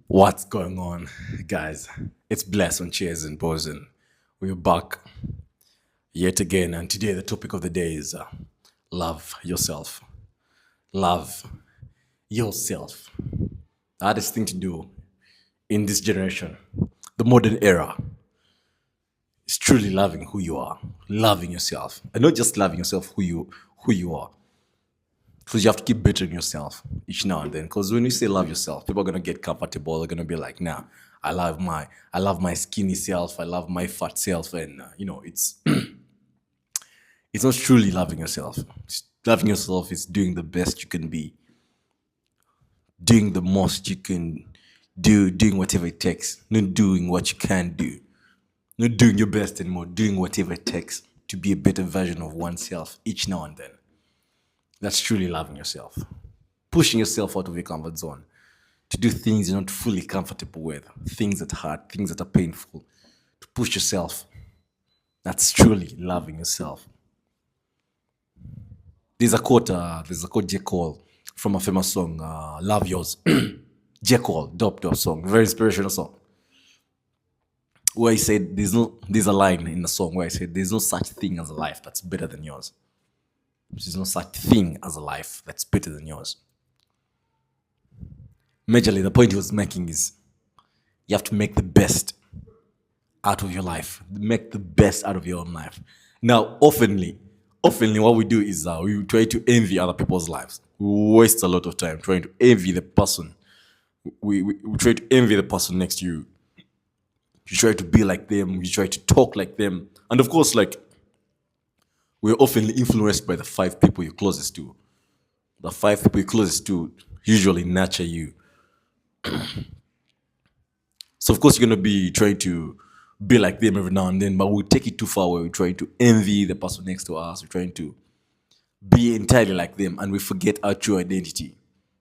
What's going on, guys? It's Bless on Cheers and Bosun. We're back yet again, and today the topic of the day is love yourself. Love yourself. The hardest thing to do in this generation, the modern era, is truly loving who you are, loving yourself, and not just loving yourself who you are. Because you have to keep bettering yourself each now and then. Because when you say love yourself, people are gonna get comfortable. They're gonna be like, "Nah, I love my skinny self. I love my fat self," and it's not truly loving yourself. Loving yourself is doing the best you can be, doing the most you can do, doing whatever it takes, not doing what you can do, not doing your best anymore, doing whatever it takes to be a better version of oneself each now and then. That's truly loving yourself. Pushing yourself out of your comfort zone to do things you're not fully comfortable with, things that hurt, things that are painful, to push yourself. That's truly loving yourself. There's a quote J. Cole from a famous song, Love Yours. J. Cole, dope song, very inspirational song. Where he said, there's a line in the song where he said, there's no such thing as a life that's better than yours. There's no such thing as a life that's better than yours. Majorly, the point he was making is you have to make the best out of your life. Make the best out of your own life. Now, oftenly, what we do is we try to envy other people's lives. We waste a lot of time trying to envy the person. We try to envy the person next to you. You try to be like them. You try to talk like them. And of course, like, we're often influenced by the five people you're closest to. The five people you're closest to usually nurture you. So of course you're gonna be trying to be like them every now and then, but we take it too far where we try to envy the person next to us. We're trying to be entirely like them, and we forget our true identity.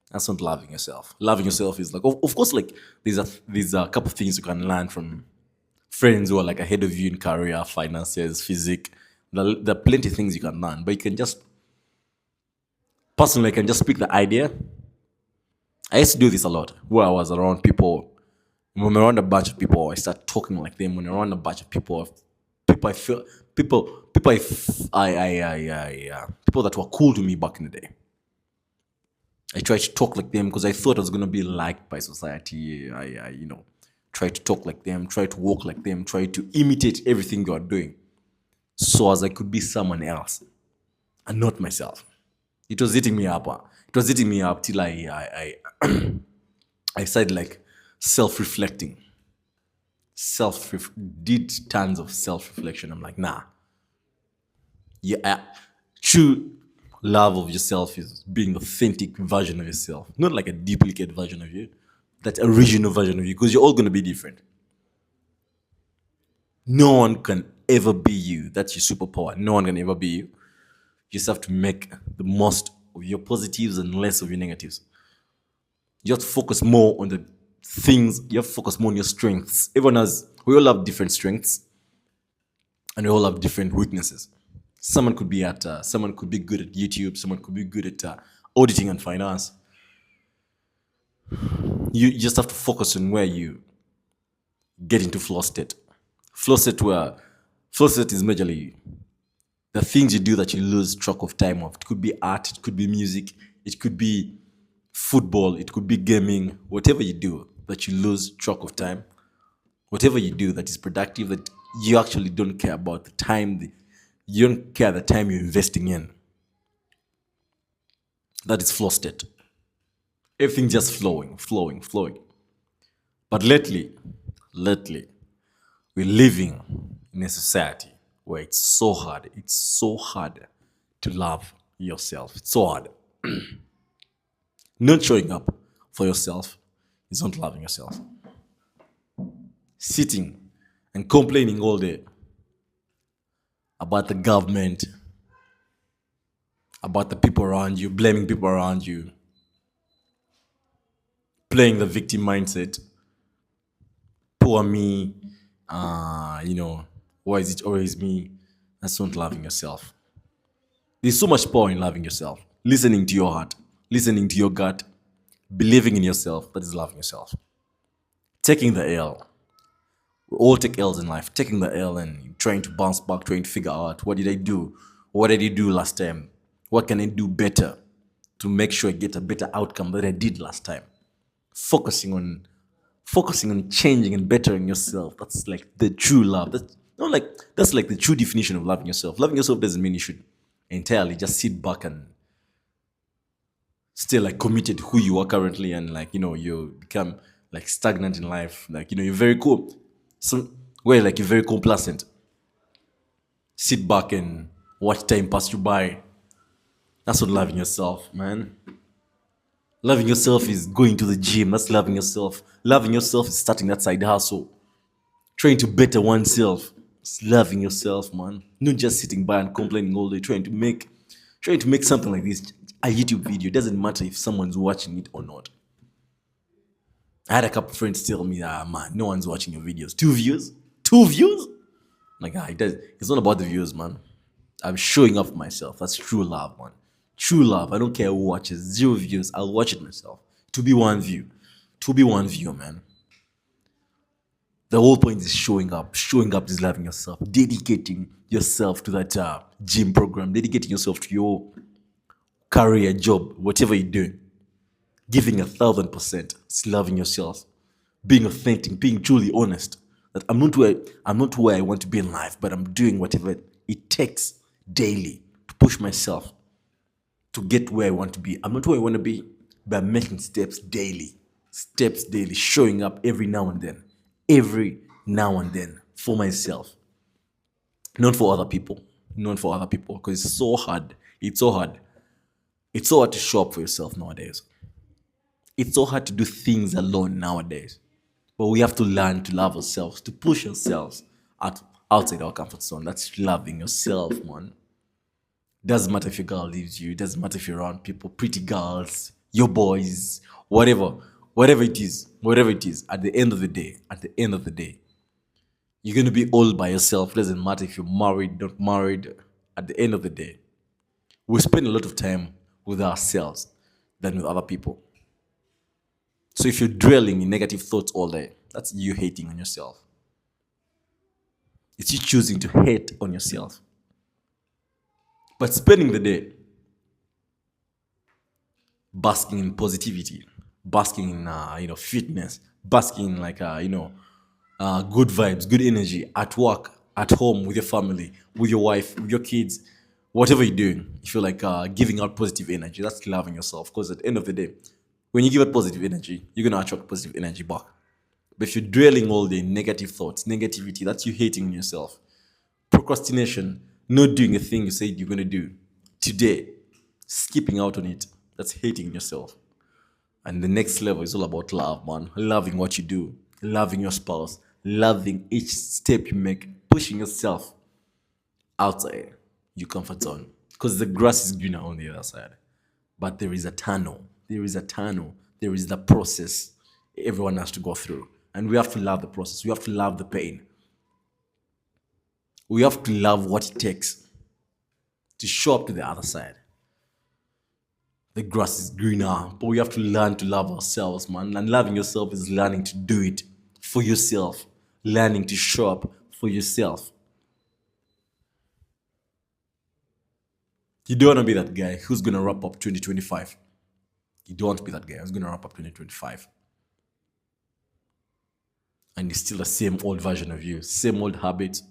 That's not loving yourself. Loving yourself is like, of course, like there's a couple of things you can learn from friends who are like ahead of you in career, finances, physique. There are plenty of things you can learn, but you can just personally, I can just pick the idea. I used to do this a lot where I was around people. When I'm around a bunch of people, I start talking like them. When I'm around a bunch of people, people I feel, people people that were cool to me back in the day. I tried to talk like them because I thought I was gonna be liked by society. I try to talk like them, try to walk like them, try to imitate everything you are doing, so as I could be someone else and not myself. It was eating me up. It was eating me up till I started like self-reflecting. Self did tons of self-reflection. I'm like, nah. Yeah, true love of yourself is being authentic version of yourself, not like a duplicate version of you, that original version of you, because you're all gonna be different. No one can ever be you. That's your superpower. No one can ever be you. You just have to make the most of your positives and less of your negatives. You have to focus more on the things, you have to focus more on your strengths. We all have different strengths and we all have different weaknesses. Someone could be good at YouTube, someone could be good at auditing and finance. You just have to focus on where you get into flow state. Flow state is majorly the things you do that you lose track of time of. It could be art, it could be music, it could be football, it could be gaming, whatever you do that you lose track of time, whatever you do that is productive, that you actually don't care about the time, you don't care the time you're investing in. That is flow state. Everything just flowing. But lately, we're living in a society where it's so hard to love yourself. It's so hard. Not showing up for yourself is not loving yourself. Sitting and complaining all day about the government, about the people around you, blaming people around you, playing the victim mindset. Poor me, why is it always me? That's not loving yourself. There's so much power in loving yourself. Listening to your heart, listening to your gut, believing in yourself, that is loving yourself. taking the L. We all take L's in life. Taking the L and trying to bounce back, trying to figure out what did I do? What did I do last time? What can I do better to make sure I get a better outcome than I did last time? Focusing on changing and bettering yourself. That's like the true love. That's like the true definition of loving yourself. Loving yourself doesn't mean you should entirely just sit back and stay like committed to who you are currently, and like you become like stagnant in life. Like you're very cool. Like you're very complacent. Sit back and watch time pass you by. That's not loving yourself, man. Loving yourself is going to the gym. That's loving yourself. Loving yourself is starting that side hustle. Trying to better oneself. It's loving yourself, man. Not just sitting by and complaining all day, trying to make something like this a YouTube video. It doesn't matter if someone's watching it or not. I had a couple friends tell me, man, no one's watching your videos. 2 views? 2 views? Like, it's not about the views, man. I'm showing up for myself. That's true love, man. True love. I don't care who watches. 0 views. I'll watch it myself. To be 1 view. To be 1 view, man. The whole point is showing up. Showing up is loving yourself. Dedicating yourself to that gym program. Dedicating yourself to your career, job, whatever you're doing. Giving 1,000%. It's loving yourself. Being authentic. Being truly honest. That I'm not where I want to be in life, but I'm doing whatever it takes daily to push myself to get where I want to be. I'm not where I want to be, but I'm making steps daily. Steps daily. Showing up every now and then. Every now and then for myself. Not for other people. Not for other people. Because it's so hard. It's so hard. It's so hard to show up for yourself nowadays. It's so hard to do things alone nowadays. But we have to learn to love ourselves, to push ourselves outside our comfort zone. That's loving yourself, man. Doesn't matter if your girl leaves you. It doesn't matter if you're around people, pretty girls, your boys, whatever it is. At the end of the day, you're going to be all by yourself. It doesn't matter if you're married, not married. At the end of the day, we spend a lot of time with ourselves than with other people. So if you're dwelling in negative thoughts all day, that's you hating on yourself. It's you choosing to hate on yourself. But spending the day basking in positivity, basking in fitness, basking in good vibes, good energy at work, at home, with your family, with your wife, with your kids, whatever you're doing, if you're giving out positive energy, that's loving yourself. Because at the end of the day, when you give out positive energy, you're going to attract positive energy back. But if you're dwelling all day in negative thoughts, negativity, that's you hating on yourself. Procrastination, not doing a thing you said you're going to do today, skipping out on it, that's hating yourself. And the next level is all about love, man. Loving what you do, loving your spouse, loving each step you make, pushing yourself outside your comfort zone. Because the grass is greener on the other side. But there is a tunnel. There is the process everyone has to go through. And we have to love the process. We have to love the pain. We have to love what it takes to show up to the other side. The grass is greener, but we have to learn to love ourselves, man. And loving yourself is learning to do it for yourself, learning to show up for yourself. You don't want to be that guy who's going to wrap up 2025. You don't want to be that guy who's going to wrap up 2025. And it's still the same old version of you, same old habits,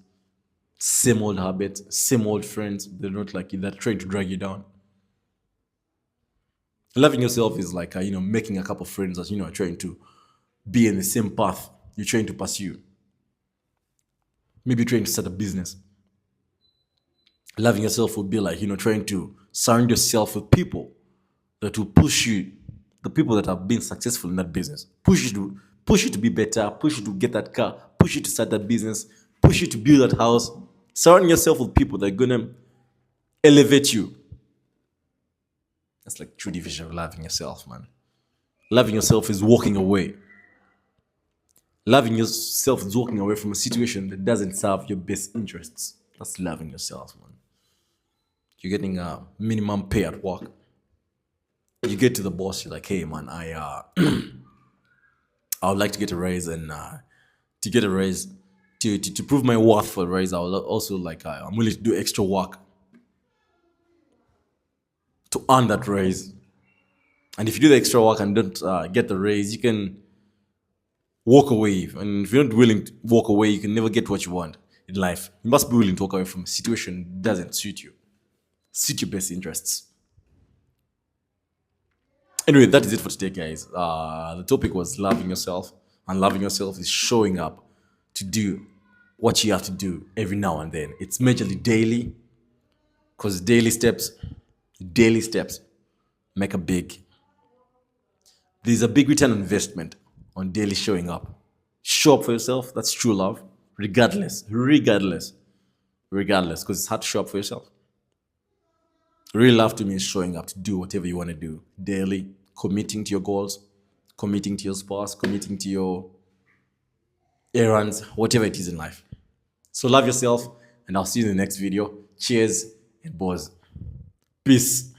same old friends. They're not like you, they're trying to drag you down. Loving yourself is like, making a couple of friends that, are trying to be in the same path you're trying to pursue. Maybe trying to start a business. Loving yourself would be like, trying to surround yourself with people that will push you, the people that have been successful in that business. Push you to be better, push you to get that car, push you to start that business, push you to build that house. Surround yourself with people that are going to elevate you. That's like true division of loving yourself, man. Loving yourself is walking away. Loving yourself is walking away from a situation that doesn't serve your best interests. That's loving yourself, man. You're getting a minimum pay at work. You get to the boss, you're like, hey, man, I would like to get a raise, and to get a raise, to prove my worth for a raise, I will also like I'm willing to do extra work to earn that raise. And if you do the extra work and don't get the raise, you can walk away. And if you're not willing to walk away, you can never get what you want in life. You must be willing to walk away from a situation that doesn't suit your best interests. Anyway, that is it for today, guys. The topic was loving yourself, and loving yourself is showing up to do what you have to do every now and then. It's majorly daily, because daily steps make a big. There's a big return on investment on daily showing up. Show up for yourself. That's true love, regardless, because it's hard to show up for yourself. Real love to me is showing up to do whatever you want to do daily, committing to your goals, committing to your spouse, committing to your errands, whatever it is in life. So love yourself, and I'll see you in the next video. Cheers and boys. Peace.